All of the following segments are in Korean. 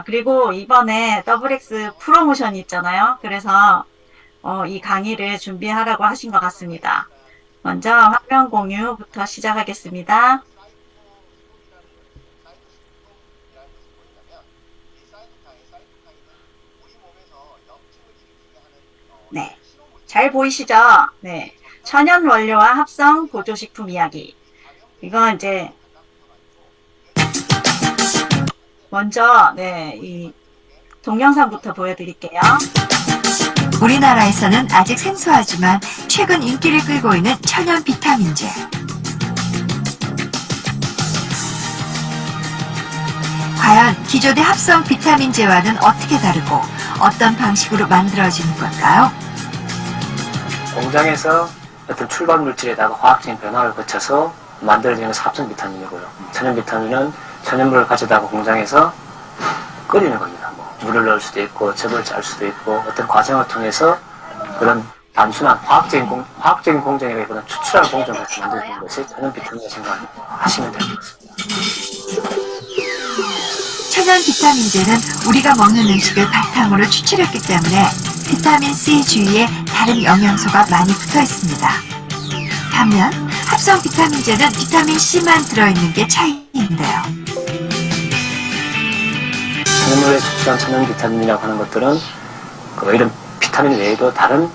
그리고 이번에 더블X 프로모션이 있잖아요. 그래서 이 강의를 준비하라고 하신 것 같습니다. 먼저 화면 공유부터 시작하겠습니다. 네, 잘 보이시죠? 네, 천연 원료와 합성 보조식품 이야기. 이건 이제 먼저 이 동영상부터 보여드릴게요. 우리나라에서는 아직 생소하지만 최근 인기를 끌고 있는 천연 비타민제. 과연 기존의 합성 비타민제와는 어떻게 다르고 어떤 방식으로 만들어지는 걸까요? 공장에서 어떤 출발 물질에다가 화학적인 변화를 거쳐서 만들어지는 것이 합성 비타민이고요. 천연 비타민은 천연물을 가져다가 공장에서 끓이는 겁니다. 물을 넣을 수도 있고 즙을 짤 수도 있고 어떤 과정을 통해서 그런 단순한 화학적인 공정이라기보다는 추출할 공정을 만드는 것이 천연 비타민이라고 생각하시면 될 것 같습니다. 천연 비타민제는 우리가 먹는 음식을 바탕으로 추출했기 때문에 비타민C 주위에 다른 영양소가 많이 붙어 있습니다. 반면 합성 비타민제는 비타민C만 들어있는 게 차이인데요. 천연물에 추출한 천연 비타민이라고 하는 것들은 이런 비타민 외에도 다른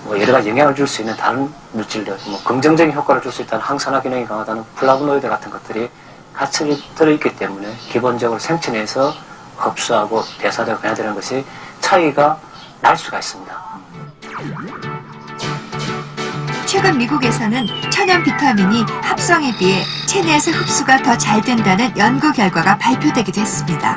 여러 가지 영향을 줄 수 있는 다른 물질들, 긍정적인 효과를 줄 수 있다는 항산화 기능이 강하다는 플라보노이드 같은 것들이 같이 들어있기 때문에 기본적으로 생체 내에서 흡수하고 대사되고 변화되는 것이 차이가 날 수가 있습니다. 최근 미국에서는 천연 비타민이 합성에 비해 체내에서 흡수가 더 잘 된다는 연구 결과가 발표되기도 했습니다.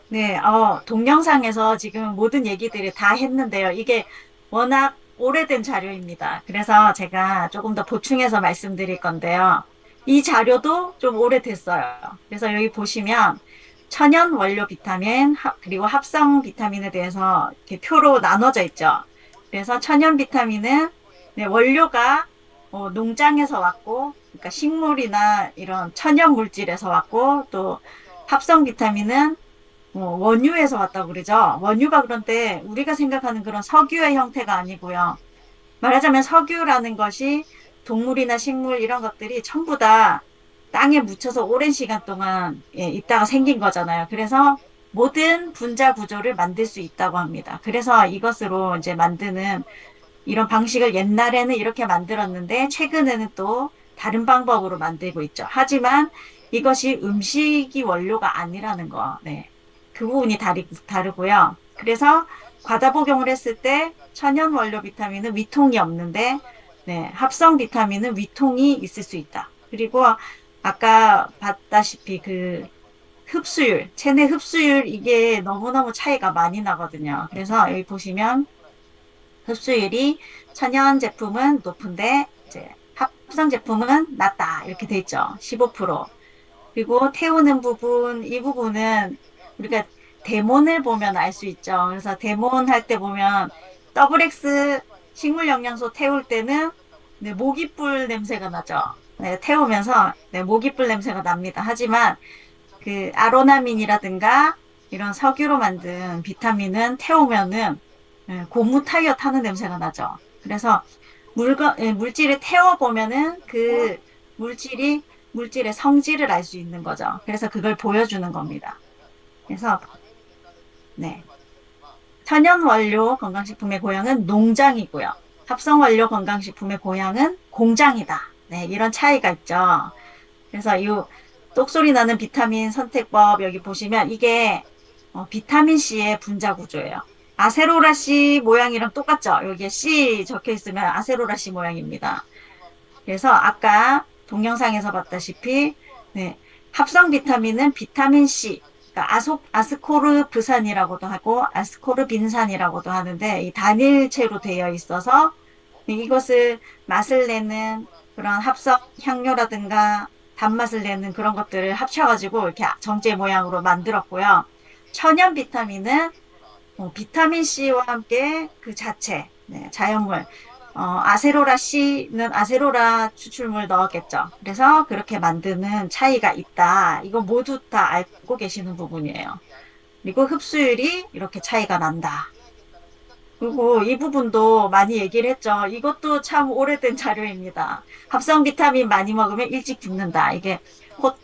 네, 동영상에서 지금 모든 얘기들을 다 했는데요. 이게 워낙 오래된 자료입니다. 그래서 제가 조금 더 보충해서 말씀드릴 건데요. 이 자료도 좀 오래됐어요. 그래서 여기 보시면 천연 원료 비타민, 그리고 합성 비타민에 대해서 이렇게 표로 나눠져 있죠. 그래서 천연 비타민은 네, 원료가 농장에서 왔고, 그러니까 식물이나 이런 천연 물질에서 왔고, 또 합성 비타민은 원유에서 왔다고 그러죠. 원유가 그런데 우리가 생각하는 그런 석유의 형태가 아니고요. 말하자면 석유라는 것이 동물이나 식물 이런 것들이 전부 다 땅에 묻혀서 오랜 시간 동안 있다가 생긴 거잖아요. 그래서 모든 분자 구조를 만들 수 있다고 합니다. 그래서 이것으로 이제 만드는 이런 방식을 옛날에는 이렇게 만들었는데 최근에는 또 다른 방법으로 만들고 있죠. 하지만 이것이 음식이 원료가 아니라는 거. 네. 그 부분이 다르고요. 그래서 과다 복용을 했을 때 천연 원료 비타민은 위통이 없는데 네, 합성 비타민은 위통이 있을 수 있다. 그리고 아까 봤다시피 그 흡수율, 체내 흡수율 이게 너무너무 차이가 많이 나거든요. 그래서 여기 보시면 흡수율이 천연 제품은 높은데 이제 합성 제품은 낮다. 이렇게 돼 있죠. 15%. 그리고 태우는 부분, 이 부분은 우리가 데몬을 보면 알 수 있죠. 그래서 데몬 할 때 보면 더블 X 식물 영양소 태울 때는 네, 모기불 냄새가 나죠. 네, 태우면서 네, 모기불 냄새가 납니다. 하지만 그 아로나민이라든가 이런 석유로 만든 비타민은 태우면은 고무 타이어 타는 냄새가 나죠. 그래서 물질을 태워보면은 그 물질의 성질을 알 수 있는 거죠. 그래서 그걸 보여주는 겁니다. 그래서 네. 천연 원료 건강식품의 고향은 농장이고요. 합성 원료 건강식품의 고향은 공장이다. 네, 이런 차이가 있죠. 그래서 이 똑소리 나는 비타민 선택법 여기 보시면 이게 비타민 C의 분자 구조예요. 아세로라 C 모양이랑 똑같죠? 여기에 C 적혀 있으면 아세로라 C 모양입니다. 그래서 아까 동영상에서 봤다시피 네, 합성 비타민은 비타민 C, 그러니까 아스코르브산이라고도 하고 아스코르빈산이라고도 하는데 이 단일체로 되어 있어서 이것을 맛을 내는 그런 합성 향료라든가 단맛을 내는 그런 것들을 합쳐가지고 이렇게 정제 모양으로 만들었고요. 천연 비타민은 비타민 C와 함께 그 자체, 네, 자연물, 아세로라 C는 아세로라 추출물 넣었겠죠. 그래서 그렇게 만드는 차이가 있다. 이거 모두 다 알고 계시는 부분이에요. 그리고 흡수율이 이렇게 차이가 난다. 그리고 이 부분도 많이 얘기를 했죠. 이것도 참 오래된 자료입니다. 합성 비타민 많이 먹으면 일찍 죽는다. 이게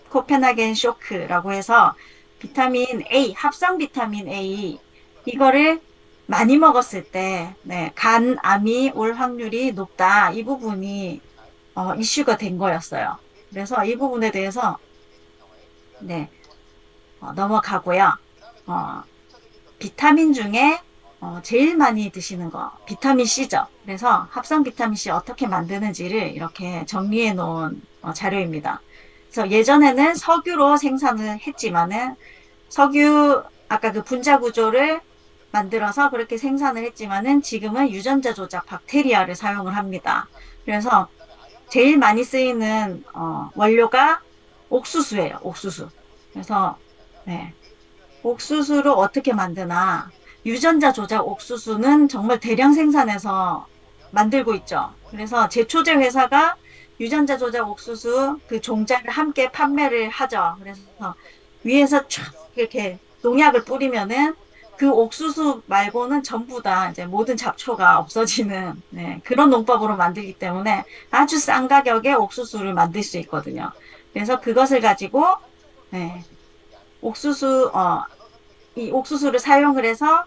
코펜하겐 쇼크라고 해서 비타민 A, 합성 비타민 A, 이거를 많이 먹었을 때, 네, 간암이 올 확률이 높다. 이 부분이, 이슈가 된 거였어요. 그래서 이 부분에 대해서, 네, 넘어가고요. 어, 비타민 중에 제일 많이 드시는 거 비타민 C죠. 그래서 합성 비타민 C 어떻게 만드는지를 이렇게 정리해 놓은 자료입니다. 그래서 예전에는 석유로 생산을 했지만은 석유 아까 그 분자 구조를 만들어서 그렇게 생산을 했지만은 지금은 유전자 조작 박테리아를 사용을 합니다. 그래서 제일 많이 쓰이는 원료가 옥수수예요. 옥수수. 그래서 네. 옥수수를 어떻게 만드나. 유전자 조작 옥수수는 정말 대량 생산해서 만들고 있죠. 그래서 제초제 회사가 유전자 조작 옥수수 그 종자를 함께 판매를 하죠. 그래서 위에서 촥 이렇게 농약을 뿌리면은 그 옥수수 말고는 전부 다 이제 모든 잡초가 없어지는 네, 그런 농법으로 만들기 때문에 아주 싼 가격에 옥수수를 만들 수 있거든요. 그래서 그것을 가지고 네, 옥수수 이 옥수수를 사용을 해서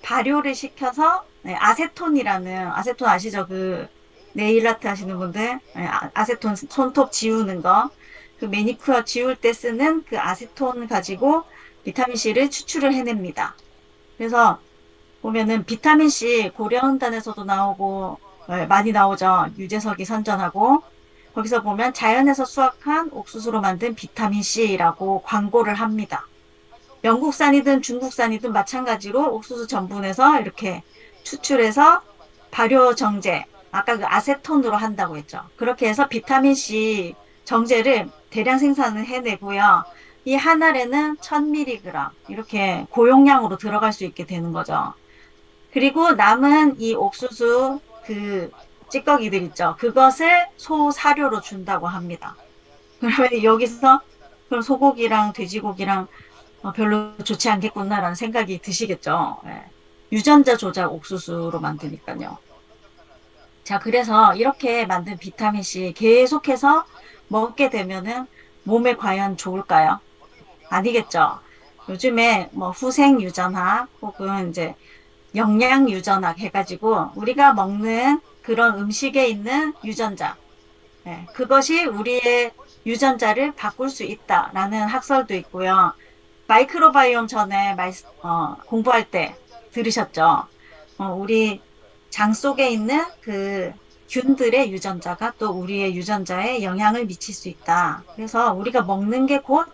발효를 시켜서 네, 아세톤이라는 아세톤 아시죠? 그 네일 아트 하시는 분들 네, 아세톤 손톱 지우는 거 그 매니큐어 지울 때 쓰는 그 아세톤 가지고 비타민 C를 추출을 해냅니다. 그래서 보면은 비타민 C 고려온단에서도 나오고 많이 나오죠. 유재석이 선전하고 거기서 보면 자연에서 수확한 옥수수로 만든 비타민 C라고 광고를 합니다. 영국산이든 중국산이든 마찬가지로 옥수수 전분에서 이렇게 추출해서 발효 정제, 아까 그 아세톤으로 한다고 했죠. 그렇게 해서 비타민 C 정제를 대량 생산을 해내고요. 이 한 알에는 1000mg 이렇게 고용량으로 들어갈 수 있게 되는 거죠. 그리고 남은 이 옥수수 그 찌꺼기들 있죠. 그것을 소사료로 준다고 합니다. 그러면 여기서 그럼 소고기랑 돼지고기랑 별로 좋지 않겠구나라는 생각이 드시겠죠. 예. 유전자 조작 옥수수로 만드니까요. 자, 그래서 이렇게 만든 비타민C 계속해서 먹게 되면은 몸에 과연 좋을까요? 아니겠죠. 요즘에 뭐 후생 유전학 혹은 이제 영양 유전학 해가지고 우리가 먹는 그런 음식에 있는 유전자, 예, 그것이 우리의 유전자를 바꿀 수 있다라는 학설도 있고요. 마이크로바이옴 전에 공부할 때 들으셨죠? 우리 장 속에 있는 그 균들의 유전자가 또 우리의 유전자에 영향을 미칠 수 있다. 그래서 우리가 먹는 게 곧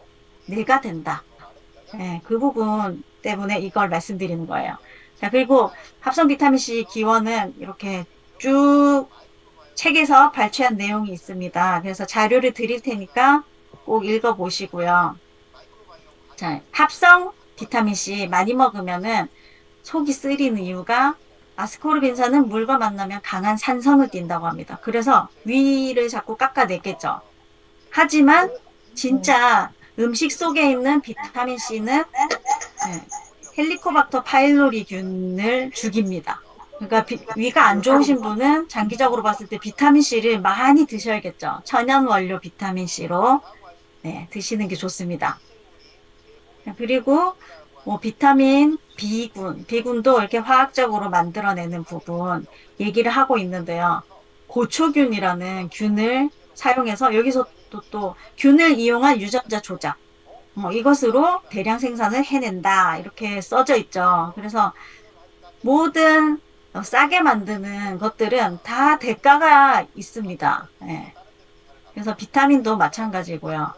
뇌가 된다. 네, 그 부분 때문에 이걸 말씀드리는 거예요. 자, 그리고 합성 비타민 C 기원은 이렇게 쭉 책에서 발췌한 내용이 있습니다. 그래서 자료를 드릴 테니까 꼭 읽어보시고요. 자, 합성 비타민 C 많이 먹으면은 속이 쓰리는 이유가 아스코르빈산은 물과 만나면 강한 산성을 띈다고 합니다. 그래서 위를 자꾸 깎아내겠죠. 하지만 진짜 음식 속에 있는 비타민 C는 헬리코박터 파일로리균을 죽입니다. 그러니까 위가 안 좋으신 분은 장기적으로 봤을 때 비타민 C를 많이 드셔야겠죠. 천연 원료 비타민 C로 네, 드시는 게 좋습니다. 그리고 뭐 비타민 B군도 이렇게 화학적으로 만들어내는 부분 얘기를 하고 있는데요. 고초균이라는 균을 사용해서 여기서 또 균을 이용한 유전자 조작 이것으로 대량 생산을 해낸다 이렇게 써져 있죠. 그래서 모든 싸게 만드는 것들은 다 대가가 있습니다. 예. 그래서 비타민도 마찬가지고요.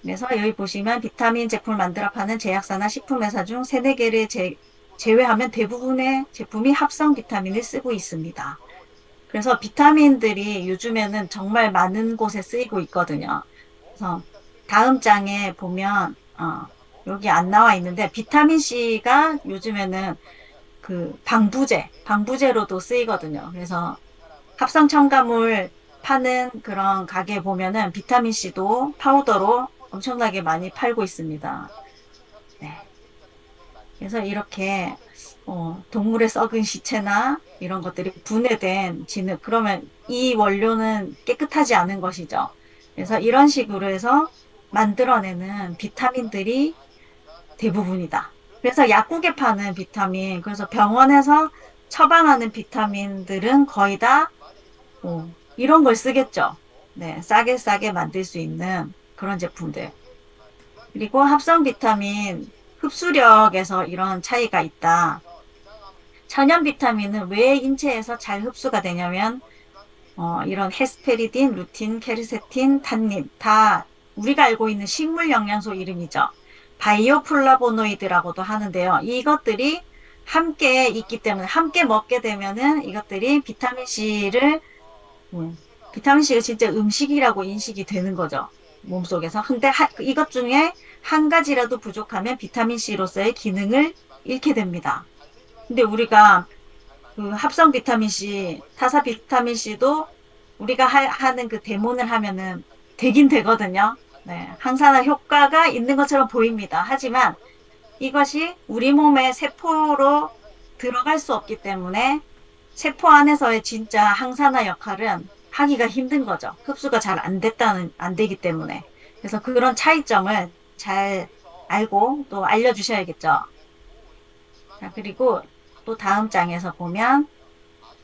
그래서 여기 보시면 비타민 제품을 만들어 파는 제약사나 식품회사 중 세네 개를 제외하면 대부분의 제품이 합성 비타민을 쓰고 있습니다. 그래서 비타민들이 요즘에는 정말 많은 곳에 쓰이고 있거든요. 그래서 다음 장에 보면 여기 안 나와 있는데 비타민 C가 요즘에는 그 방부제로도 쓰이거든요. 그래서 합성 첨가물 파는 그런 가게 보면은 비타민C도 파우더로 엄청나게 많이 팔고 있습니다. 네. 그래서 이렇게 동물의 썩은 시체나 이런 것들이 분해된 진흙, 그러면 이 원료는 깨끗하지 않은 것이죠. 그래서 이런 식으로 해서 만들어내는 비타민들이 대부분이다. 그래서 약국에 파는 비타민, 그래서 병원에서 처방하는 비타민들은 거의 다 이런 걸 쓰겠죠. 네, 싸게 싸게 만들 수 있는 그런 제품들. 그리고 합성 비타민 흡수력에서 이런 차이가 있다. 천연 비타민은 왜 인체에서 잘 흡수가 되냐면 이런 헤스페리딘, 루틴, 케르세틴, 탄닌 다 우리가 알고 있는 식물 영양소 이름이죠. 바이오플라보노이드라고도 하는데요. 이것들이 함께 있기 때문에 함께 먹게 되면은 이것들이 비타민 C가 진짜 음식이라고 인식이 되는 거죠. 몸속에서. 근데 이것 중에 한 가지라도 부족하면 비타민 C로서의 기능을 잃게 됩니다. 근데 우리가 그 합성 비타민 C, 타사 비타민 C도 우리가 하는 그 데모를 하면은 되긴 되거든요. 네, 항산화 효과가 있는 것처럼 보입니다. 하지만 이것이 우리 몸의 세포로 들어갈 수 없기 때문에 세포 안에서의 진짜 항산화 역할은 하기가 힘든 거죠. 흡수가 잘 안 되기 때문에. 그래서 그런 차이점을 잘 알고 또 알려주셔야겠죠. 자, 그리고 또 다음 장에서 보면,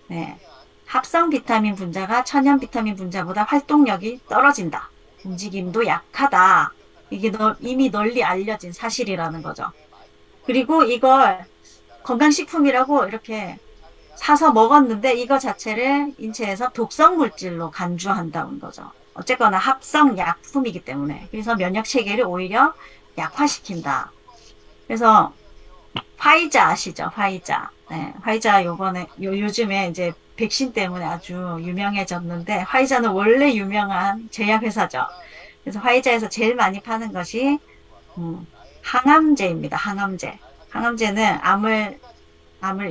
네, 합성 비타민 분자가 천연 비타민 분자보다 활동력이 떨어진다. 움직임도 약하다. 이게 이미 널리 알려진 사실이라는 거죠. 그리고 이걸 건강식품이라고 이렇게 사서 먹었는데 이거 자체를 인체에서 독성 물질로 간주한다는 거죠. 어쨌거나 합성 약품이기 때문에. 그래서 면역 체계를 오히려 약화시킨다. 그래서 화이자 아시죠? 화이자. 네, 화이자 요즘에 이제 백신 때문에 아주 유명해졌는데 화이자는 원래 유명한 제약회사죠. 그래서 화이자에서 제일 많이 파는 것이 항암제입니다. 항암제. 항암제는 암을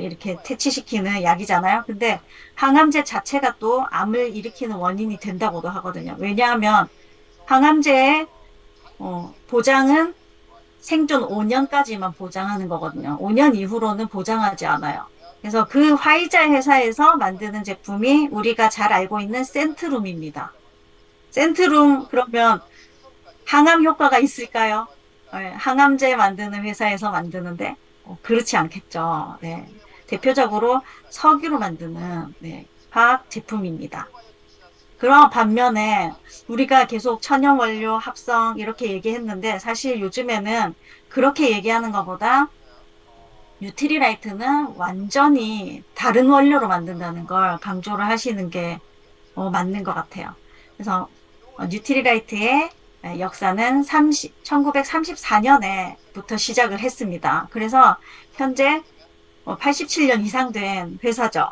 이렇게 퇴치시키는 약이잖아요. 근데 항암제 자체가 또 암을 일으키는 원인이 된다고도 하거든요. 왜냐하면 항암제의 보장은 생존 5년까지만 보장하는 거거든요. 5년 이후로는 보장하지 않아요. 그래서 그 화이자 회사에서 만드는 제품이 우리가 잘 알고 있는 센트룸입니다. 센트룸 그러면 항암 효과가 있을까요? 네, 항암제 만드는 회사에서 만드는데 그렇지 않겠죠. 네. 대표적으로 석유로 만드는 네, 화학 제품입니다. 그런 반면에 우리가 계속 천연 원료 합성 이렇게 얘기했는데 사실 요즘에는 그렇게 얘기하는 것보다 뉴트리라이트는 완전히 다른 원료로 만든다는 걸 강조를 하시는 게 맞는 것 같아요. 그래서 뉴트리라이트의 역사는 1934년에부터 시작을 했습니다. 그래서 현재 87년 이상 된 회사죠.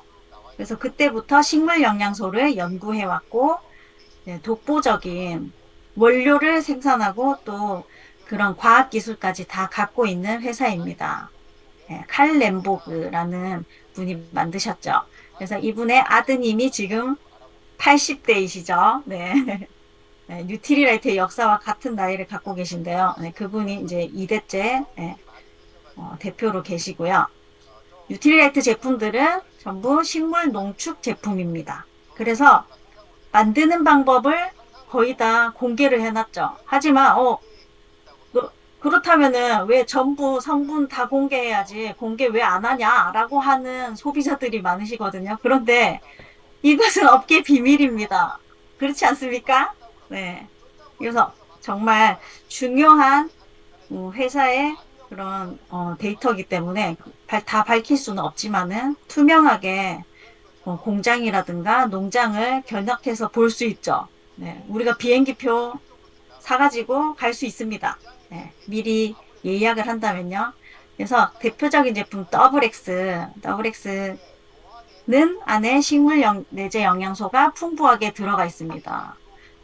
그래서 그때부터 식물 영양소를 연구해 왔고 네, 독보적인 원료를 생산하고 또 그런 과학 기술까지 다 갖고 있는 회사입니다. 네, 칼 렘보그라는 분이 만드셨죠. 그래서 이분의 아드님이 지금 80대이시죠. 네. 네, 뉴트리라이트의 역사와 같은 나이를 갖고 계신데요. 네, 그분이 이제 2대째 대표로 계시고요. 뉴트리라이트 제품들은 전부 식물 농축 제품입니다. 그래서 만드는 방법을 거의 다 공개를 해놨죠. 하지만 그렇다면은 왜 전부 성분 다 공개해야지 공개 왜 안 하냐라고 하는 소비자들이 많으시거든요. 그런데 이것은 업계 비밀입니다. 그렇지 않습니까? 네. 그래서 정말 중요한 회사의 그런 데이터이기 때문에 다 밝힐 수는 없지만은 투명하게 공장이라든가 농장을 견학해서 볼 수 있죠. 네. 우리가 비행기표 사가지고 갈 수 있습니다. 네. 미리 예약을 한다면요. 그래서 대표적인 제품 더블엑스는 안에 내재 영양소가 풍부하게 들어가 있습니다.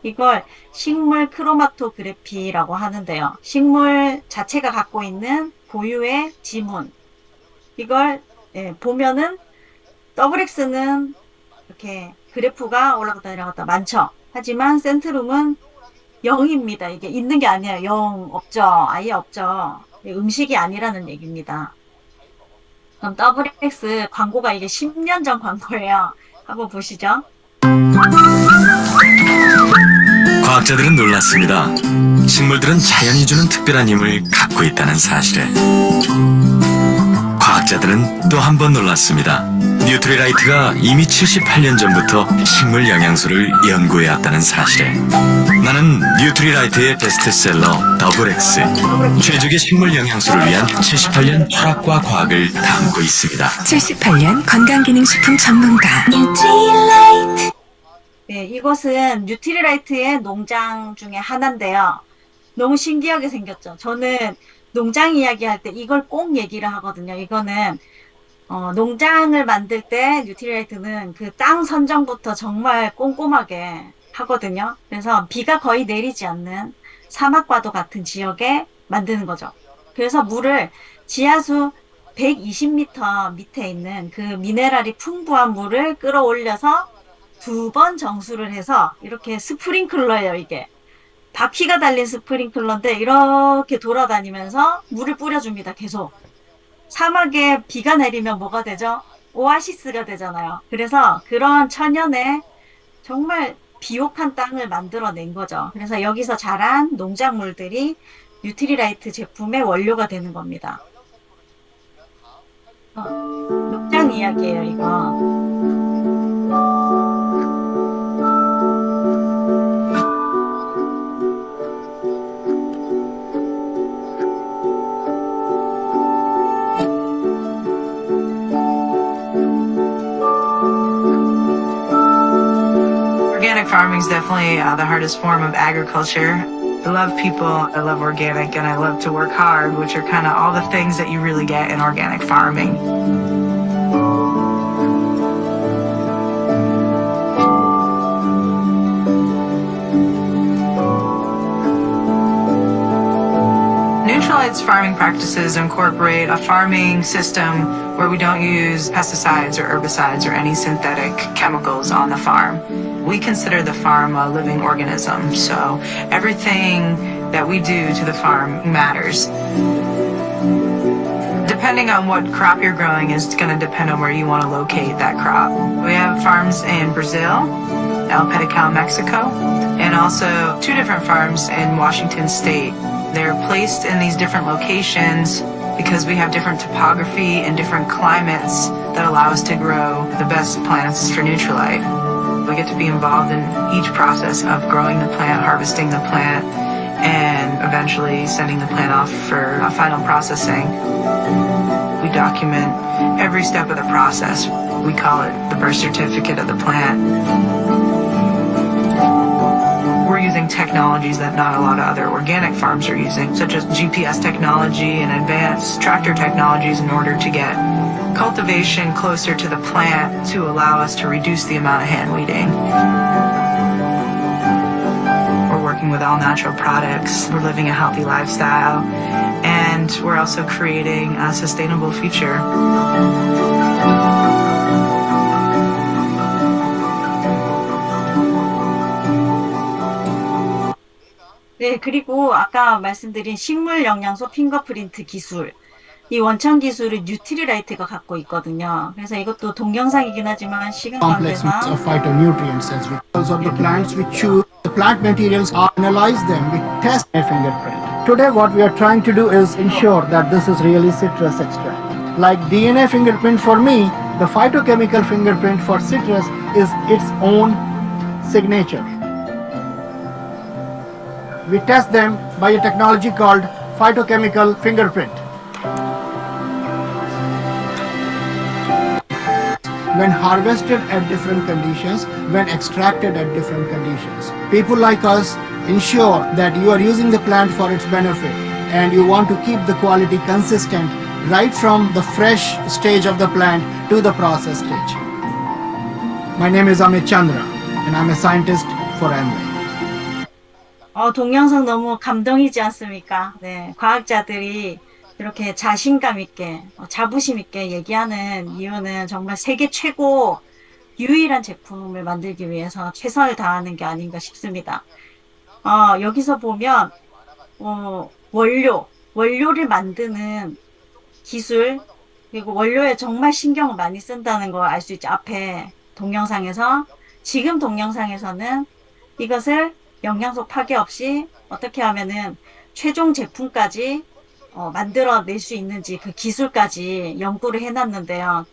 이걸 식물 크로마토그래피라고 하는데요. 식물 자체가 갖고 있는 고유의 지문. 이걸 보면은 더블엑스는 이렇게 그래프가 올라갔다 내려갔다 많죠. 하지만 센트룸은 0입니다. 이게 있는 게 아니에요. 0 없죠. 아예 없죠. 음식이 아니라는 얘기입니다. 그럼 WX 광고가 이게 10년 전 광고예요. 한번 보시죠. 과학자들은 놀랐습니다. 식물들은 자연이 주는 특별한 힘을 갖고 있다는 사실에. 과학자들은 또 한 번 놀랐습니다. 뉴트리라이트가 이미 78년 전부터 식물 영양소를 연구해왔다는 사실에. 나는 뉴트리라이트의 베스트셀러 더블 X, 최적의 식물 영양소를 위한 78년 철학과 과학을 담고 있습니다. 78년 건강기능식품 전문가 네, 이것은 뉴트리라이트의 농장 중에 하나인데요. 너무 신기하게 생겼죠. 저는 농장 이야기할 때 이걸 꼭 얘기를 하거든요. 이거는 농장을 만들 때 뉴트리라이트는 그 땅 선정부터 정말 꼼꼼하게 하거든요. 그래서 비가 거의 내리지 않는 사막과도 같은 지역에 만드는 거죠. 그래서 물을 지하수 120m 밑에 있는 그 미네랄이 풍부한 물을 끌어올려서 2번 정수를 해서 이렇게 스프링클러예요, 이게. 바퀴가 달린 스프링클러인데 이렇게 돌아다니면서 물을 뿌려줍니다, 계속. 사막에 비가 내리면 뭐가 되죠? 오아시스가 되잖아요. 그래서 그런 천연의 정말 비옥한 땅을 만들어낸 거죠. 그래서 여기서 자란 농작물들이 뉴트리라이트 제품의 원료가 되는 겁니다. 농장 이야기예요, 이거. Organic farming is definitely the hardest form of agriculture. I love people, I love organic, and I love to work hard, which are kind of all the things that you really get in organic farming. Neutralites farming practices incorporate a farming system where we don't use pesticides or herbicides or any synthetic chemicals on the farm. We consider the farm a living organism, so everything that we do to the farm matters. Depending on what crop you're growing is going to depend on where you want to locate that crop. We have farms in Brazil, El Pedical, Mexico, and also 2 different farms in Washington State. They're placed in these different locations because we have different topography and different climates that allow us to grow the best plants for Nutrilite. We get to be involved in each process of growing the plant, harvesting the plant, and eventually sending the plant off for final processing. We document every step of the process. We call it the birth certificate of the plant. We're using technologies that not a lot of other organic farms are using, such as GPS technology and advanced tractor technologies in order to get cultivation closer to the plant to allow us to reduce the amount of hand weeding. We're working with all natural products. We're living a healthy lifestyle, and we're also creating a sustainable future. 네, 그리고 아까 말씀드린 식물 영양소 핑거프린트 기술. 이 원천 기술을 뉴트리라이트가 갖고 있거든요. 그래서 이것도 동영상이긴 하지만 시간 complex mix 관계상 of phytonutrients as results of the plants we choose. The plant materials are analyze them, we test their fingerprint. Today what we are trying to do is ensure that this is really citrus extract. Like DNA fingerprint for me, the phytochemical fingerprint for citrus is its own signature. We test them by a technology called phytochemical fingerprint. When harvested at different conditions, when extracted at different conditions. People like us ensure that you are using the plant for its benefit and you want to keep the quality consistent right from the fresh stage of the plant to the process stage. My name is Amit Chandra and I'm a scientist for Amway. 동영상 너무 감동이지 않습니까? 네, 과학자들이 이렇게 자신감 있게, 자부심 있게 얘기하는 이유는 정말 세계 최고 유일한 제품을 만들기 위해서 최선을 다하는 게 아닌가 싶습니다. 여기서 보면 원료를 만드는 기술, 그리고 원료에 정말 신경을 많이 쓴다는 걸 알 수 있죠. 앞에 동영상에서. 지금 동영상에서는 이것을 영양소 파괴 없이 어떻게 하면은 최종 제품까지 만들어낼 수 있는지 그 기술까지 연구를 해놨는데요.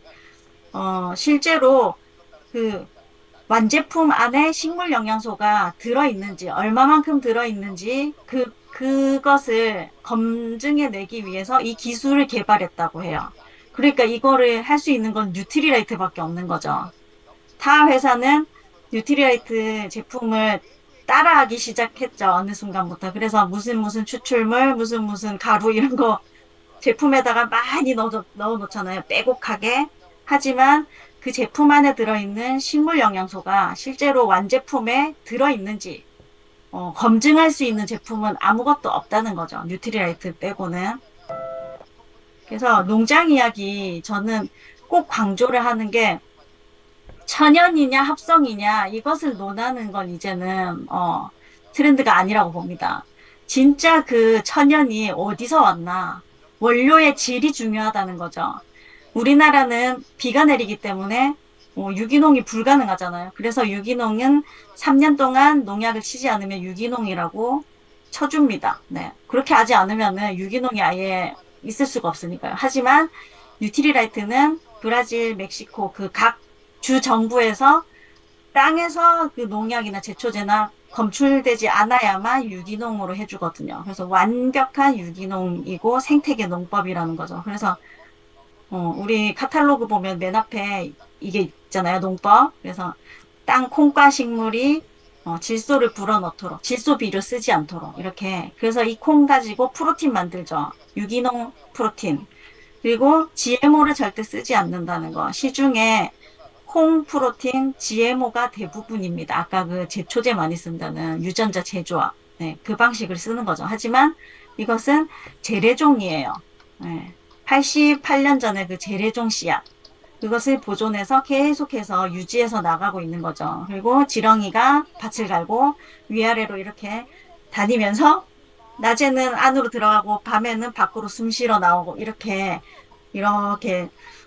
실제로 그 완제품 안에 식물 영양소가 들어있는지, 얼마만큼 들어있는지, 그것을 검증해내기 위해서 이 기술을 개발했다고 해요. 그러니까 이거를 할 수 있는 건 뉴트리라이트밖에 없는 거죠. 타 회사는 뉴트리라이트 제품을 따라하기 시작했죠. 어느 순간부터. 그래서 무슨 추출물, 무슨 가루 이런 거 제품에다가 많이 넣어놓잖아요. 빼곡하게. 하지만 그 제품 안에 들어있는 식물 영양소가 실제로 완제품에 들어있는지 검증할 수 있는 제품은 아무것도 없다는 거죠. 뉴트리라이트 빼고는. 그래서 농장 이야기 저는 꼭 강조를 하는 게 천연이냐 합성이냐 이것을 논하는 건 이제는 트렌드가 아니라고 봅니다. 진짜 그 천연이 어디서 왔나 원료의 질이 중요하다는 거죠. 우리나라는 비가 내리기 때문에 유기농이 불가능하잖아요. 그래서 유기농은 3년 동안 농약을 치지 않으면 유기농이라고 쳐줍니다. 네. 그렇게 하지 않으면은 유기농이 아예 있을 수가 없으니까요. 하지만 뉴트리라이트는 브라질, 멕시코 그 각 주 정부에서 땅에서 그 농약이나 제초제나 검출되지 않아야만 유기농으로 해주거든요. 그래서 완벽한 유기농이고 생태계 농법이라는 거죠. 그래서 우리 카탈로그 보면 맨 앞에 이게 있잖아요. 농법. 그래서 땅 콩과 식물이 질소를 불어넣도록 질소 비료 쓰지 않도록 이렇게 그래서 이 콩 가지고 프로틴 만들죠. 유기농 프로틴. 그리고 GMO를 절대 쓰지 않는다는 거. 시중에 콩 프로틴 GMO가 대부분입니다. 아까 그 제초제 많이 쓴다는 유전자 재조합. 네, 그 방식을 쓰는 거죠. 하지만 이것은 재래종이에요. 네, 88년 전에 그 재래종 씨앗. 그것을 보존해서 계속해서 유지해서 나가고 있는 거죠. 그리고 지렁이가 밭을 갈고 위아래로 이렇게 다니면서 낮에는 안으로 들어가고 밤에는 밖으로 숨 쉬러 나오고 이렇게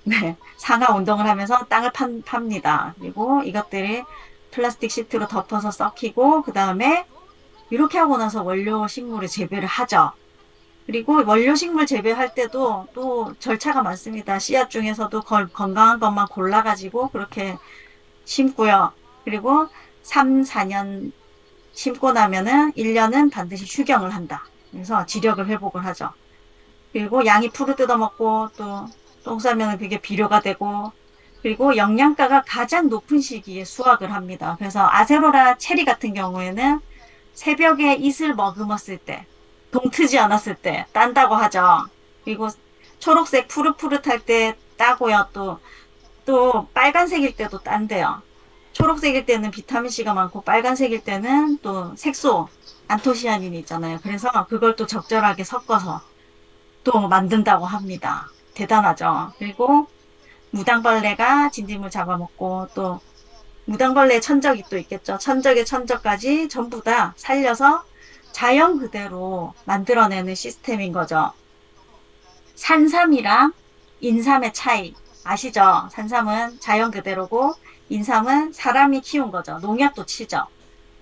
네, 상하 운동을 하면서 땅을 팝니다. 그리고 이것들이 플라스틱 시트로 덮어서 썩히고 그 다음에 이렇게 하고 나서 원료 식물을 재배를 하죠. 그리고 원료 식물 재배할 때도 또 절차가 많습니다. 씨앗 중에서도 건강한 것만 골라가지고 그렇게 심고요. 그리고 3, 4년 심고 나면은 1년은 반드시 휴경을 한다. 그래서 지력을 회복을 하죠. 그리고 양이 풀을 뜯어먹고 또 똥 싸면 그게 비료가 되고 그리고 영양가가 가장 높은 시기에 수확을 합니다. 그래서 아세로라 체리 같은 경우에는 새벽에 이슬 머금었을 때 동 트지 않았을 때 딴다고 하죠. 그리고 초록색 푸릇푸릇할 때 따고요. 또 빨간색일 때도 딴대요. 초록색일 때는 비타민C가 많고 빨간색일 때는 또 색소, 안토시아닌이 있잖아요. 그래서 그걸 또 적절하게 섞어서 또 만든다고 합니다. 대단하죠. 그리고 무당벌레가 진딧물 잡아먹고 또 무당벌레 천적이 또 있겠죠. 천적의 천적까지 전부 다 살려서 자연 그대로 만들어내는 시스템인 거죠. 산삼이랑 인삼의 차이 아시죠? 산삼은 자연 그대로고 인삼은 사람이 키운 거죠. 농약도 치죠.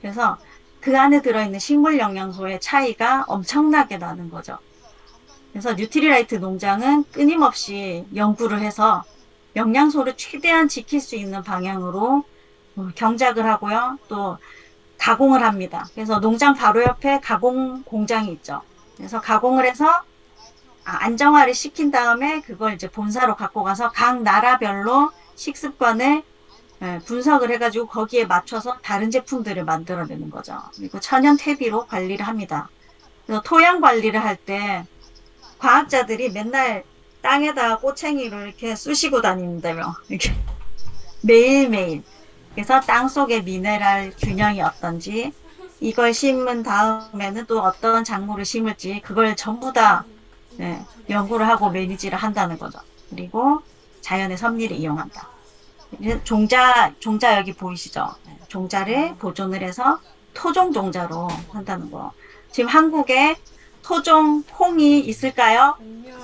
그래서 그 안에 들어있는 식물 영양소의 차이가 엄청나게 나는 거죠. 그래서 뉴트리라이트 농장은 끊임없이 연구를 해서 영양소를 최대한 지킬 수 있는 방향으로 경작을 하고요. 또 가공을 합니다. 그래서 농장 바로 옆에 가공 공장이 있죠. 그래서 가공을 해서 안정화를 시킨 다음에 그걸 이제 본사로 갖고 가서 각 나라별로 식습관을 분석을 해가지고 거기에 맞춰서 다른 제품들을 만들어내는 거죠. 그리고 천연 퇴비로 관리를 합니다. 그래서 토양 관리를 할 때 과학자들이 맨날 땅에다가 꼬챙이로 이렇게 쑤시고 다닌다며 이렇게 매일매일. 그래서 땅 속의 미네랄 균형이 어떤지 이걸 심은 다음에는 또 어떤 작물을 심을지 그걸 전부 다 연구를 하고 매니지를 한다는 거죠. 그리고 자연의 섭리를 이용한다. 종자 여기 보이시죠? 네, 종자를 보존을 해서 토종 종자로 한다는 거. 지금 한국에 토종 콩이 있을까요?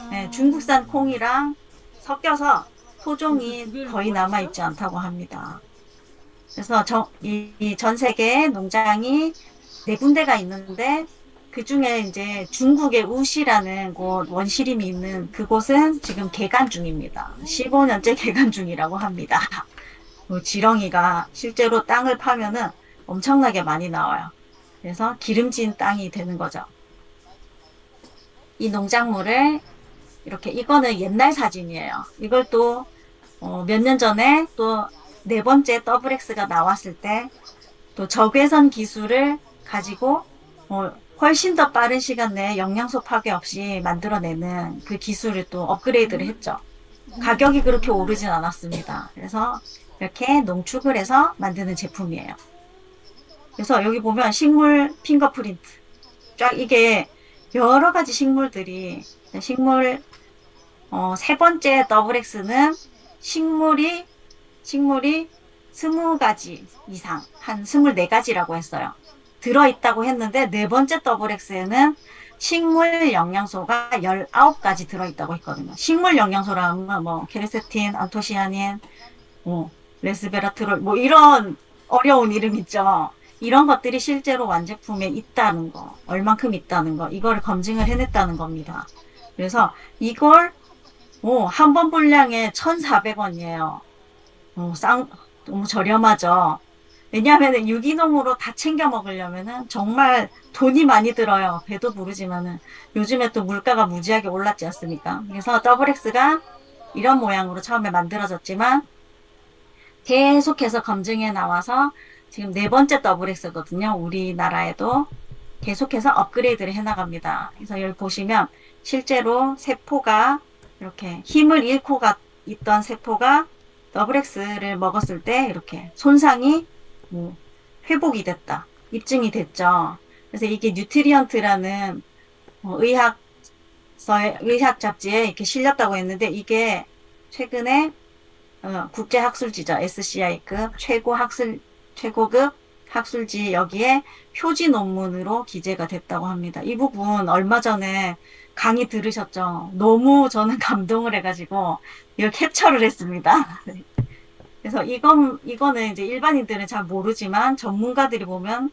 네, 중국산 콩이랑 섞여서 토종이 거의 남아있지 않다고 합니다. 그래서 이 전 세계 농장이 네 군데가 있는데 그 중에 이제 중국의 우시라는 곳 원시림이 있는 그곳은 지금 개간 중입니다. 15년째 개간 중이라고 합니다. 지렁이가 실제로 땅을 파면은 엄청나게 많이 나와요. 그래서 기름진 땅이 되는 거죠. 이 농작물을 이렇게 이거는 옛날 사진이에요. 이걸 또 몇 년 전에 또 네 번째 더블 X가 나왔을 때 또 적외선 기술을 가지고 훨씬 더 빠른 시간 내에 영양소 파괴 없이 만들어내는 그 기술을 또 업그레이드를 했죠. 가격이 그렇게 오르진 않았습니다. 그래서 이렇게 농축을 해서 만드는 제품이에요. 그래서 여기 보면 식물 핑거프린트 쫙 이게 여러 가지 식물들이 세 번째 더블 X는 식물이 20가지 이상, 한 24가지라고 했어요. 들어있다고 했는데, 네 번째 더블 X에는 식물 영양소가 19가지 들어있다고 했거든요. 식물 영양소라면 뭐, 케르세틴, 안토시아닌, 레스베라트롤, 뭐, 이런 어려운 이름 있죠. 이런 것들이 실제로 완제품에 있다는 거, 얼만큼 있다는 거, 이거를 검증을 해냈다는 겁니다. 그래서 이걸, 한 번 분량에 1,400원이에요. 너무 저렴하죠. 왜냐하면 유기농으로 다 챙겨 먹으려면은 정말 돈이 많이 들어요. 배도 부르지만은 요즘에 또 물가가 무지하게 올랐지 않습니까? 그래서 더블 X가 이런 모양으로 처음에 만들어졌지만 계속해서 검증해 나와서 지금 네 번째 더블 X거든요. 우리나라에도 계속해서 업그레이드를 해 나갑니다. 그래서 여기 보시면 실제로 세포가 이렇게 힘을 잃고 있던 세포가 더블 X를 먹었을 때 이렇게 손상이 회복이 됐다. 입증이 됐죠. 그래서 이게 뉴트리언트라는 의학 잡지에 이렇게 실렸다고 했는데 이게 최근에 국제학술지죠. SCI급 최고급 학술지 여기에 표지 논문으로 기재가 됐다고 합니다. 이 부분 얼마 전에 강의 들으셨죠? 너무 저는 감동을 해가지고 이걸 캡처를 했습니다. 그래서 이거는 이제 일반인들은 잘 모르지만 전문가들이 보면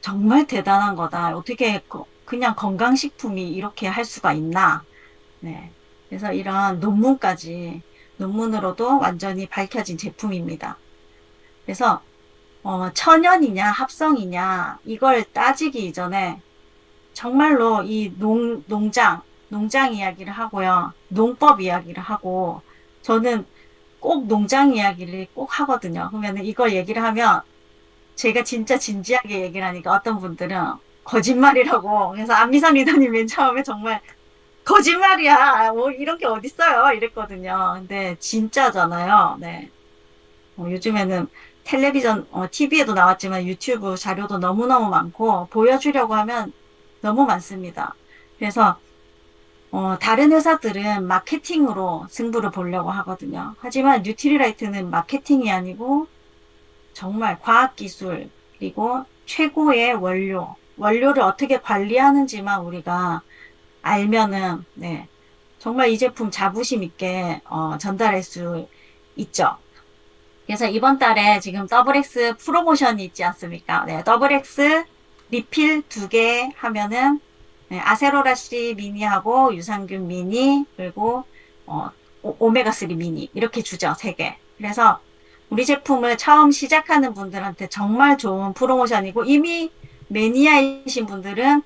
정말 대단한 거다. 어떻게 그냥 건강식품이 이렇게 할 수가 있나. 네. 그래서 이런 논문으로도 완전히 밝혀진 제품입니다. 그래서 천연이냐 합성이냐 이걸 따지기 이전에 정말로 이 농장 이야기를 하고요. 농법 이야기를 하고 저는 꼭 농장 이야기를 꼭 하거든요. 그러면 이걸 얘기를 하면 제가 진짜 진지하게 얘기를 하니까 어떤 분들은 거짓말이라고 그래서 안미선 리더님 맨 처음에 정말 거짓말이야 뭐 이런 게 어딨어요 이랬거든요. 근데 진짜잖아요. 네. 요즘에는 텔레비전, TV에도 나왔지만 유튜브 자료도 너무너무 많고 보여주려고 하면 너무 많습니다. 그래서 다른 회사들은 마케팅으로 승부를 보려고 하거든요. 하지만 뉴트리라이트는 마케팅이 아니고 정말 과학기술 그리고 최고의 원료를 어떻게 관리하는지만 우리가 알면은 네, 정말 이 제품 자부심 있게 전달할 수 있죠. 그래서 이번 달에 지금 더블 X 프로모션이 있지 않습니까? 네, 더블 X 리필 2개 하면은 네, 아세로라씨 미니하고 유산균 미니 그리고 오메가3 미니 이렇게 주죠. 3개. 그래서 우리 제품을 처음 시작하는 분들한테 정말 좋은 프로모션이고 이미 매니아이신 분들은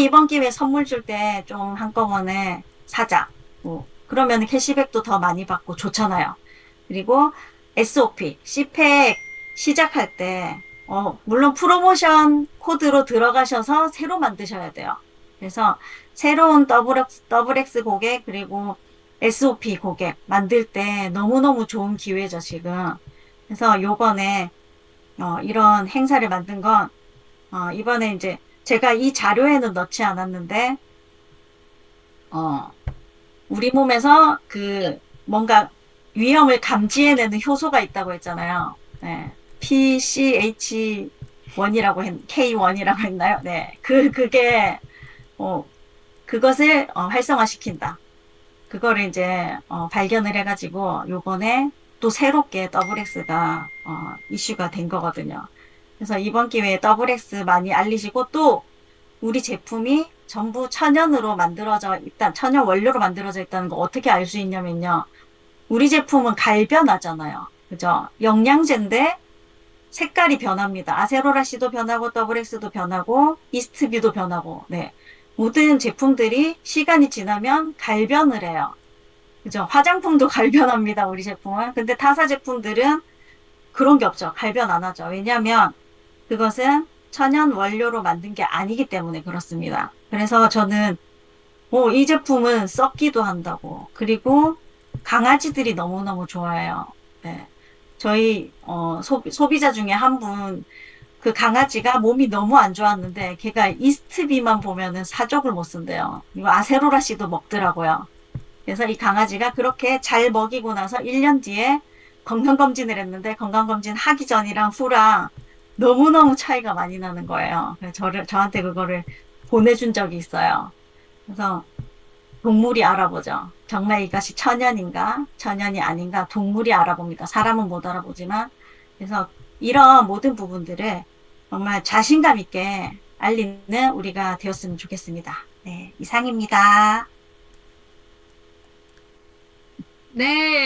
이번 기회에 선물 줄 때 좀 한꺼번에 사자. 그러면 캐시백도 더 많이 받고 좋잖아요. 그리고 SOP, CPEC 시작할 때 물론 프로모션 코드로 들어가셔서 새로 만드셔야 돼요. 그래서 새로운 더블 X 고객 그리고 SOP 고객 만들 때 너무너무 좋은 기회죠, 지금. 그래서 요번에 이런 행사를 만든 건 이번에 이제 제가 이 자료에는 넣지 않았는데 우리 몸에서 뭔가 위험을 감지해내는 효소가 있다고 했잖아요. 네. PCH1이라고 K1이라고 했나요? 네. 그게, 그것을 활성화시킨다. 그거를 이제, 발견을 해가지고, 요번에 또 새롭게 더블엑스가, 이슈가 된 거거든요. 그래서 이번 기회에 더블엑스 많이 알리시고, 또, 우리 제품이 전부 천연으로 만들어져 있다, 천연 원료로 만들어져 있다는 거 어떻게 알 수 있냐면요. 우리 제품은 갈변하잖아요. 그죠? 영양제인데 색깔이 변합니다. 아세로라씨도 변하고 더블엑스도 변하고 이스트비도 변하고 네. 모든 제품들이 시간이 지나면 갈변을 해요. 그죠? 화장품도 갈변합니다. 우리 제품은. 근데 타사 제품들은 그런 게 없죠. 갈변 안 하죠. 왜냐하면 그것은 천연 원료로 만든 게 아니기 때문에 그렇습니다. 그래서 저는 이 제품은 썩기도 한다고. 그리고 강아지들이 너무너무 좋아해요. 네. 저희 소비자 중에 한 분, 그 강아지가 몸이 너무 안 좋았는데 걔가 이스트비만 보면은 사족을 못 쓴대요. 이거 아세로라 씨도 먹더라고요. 그래서 이 강아지가 그렇게 잘 먹이고 나서 1년 뒤에 건강검진을 했는데 건강검진 하기 전이랑 후랑 너무너무 차이가 많이 나는 거예요. 그래서 저한테 그거를 보내준 적이 있어요. 그래서 동물이 알아보죠. 정말 이것이 천연인가, 천연이 아닌가, 동물이 알아봅니다. 사람은 못 알아보지만. 그래서 이런 모든 부분들을 정말 자신감 있게 알리는 우리가 되었으면 좋겠습니다. 네, 이상입니다. 네.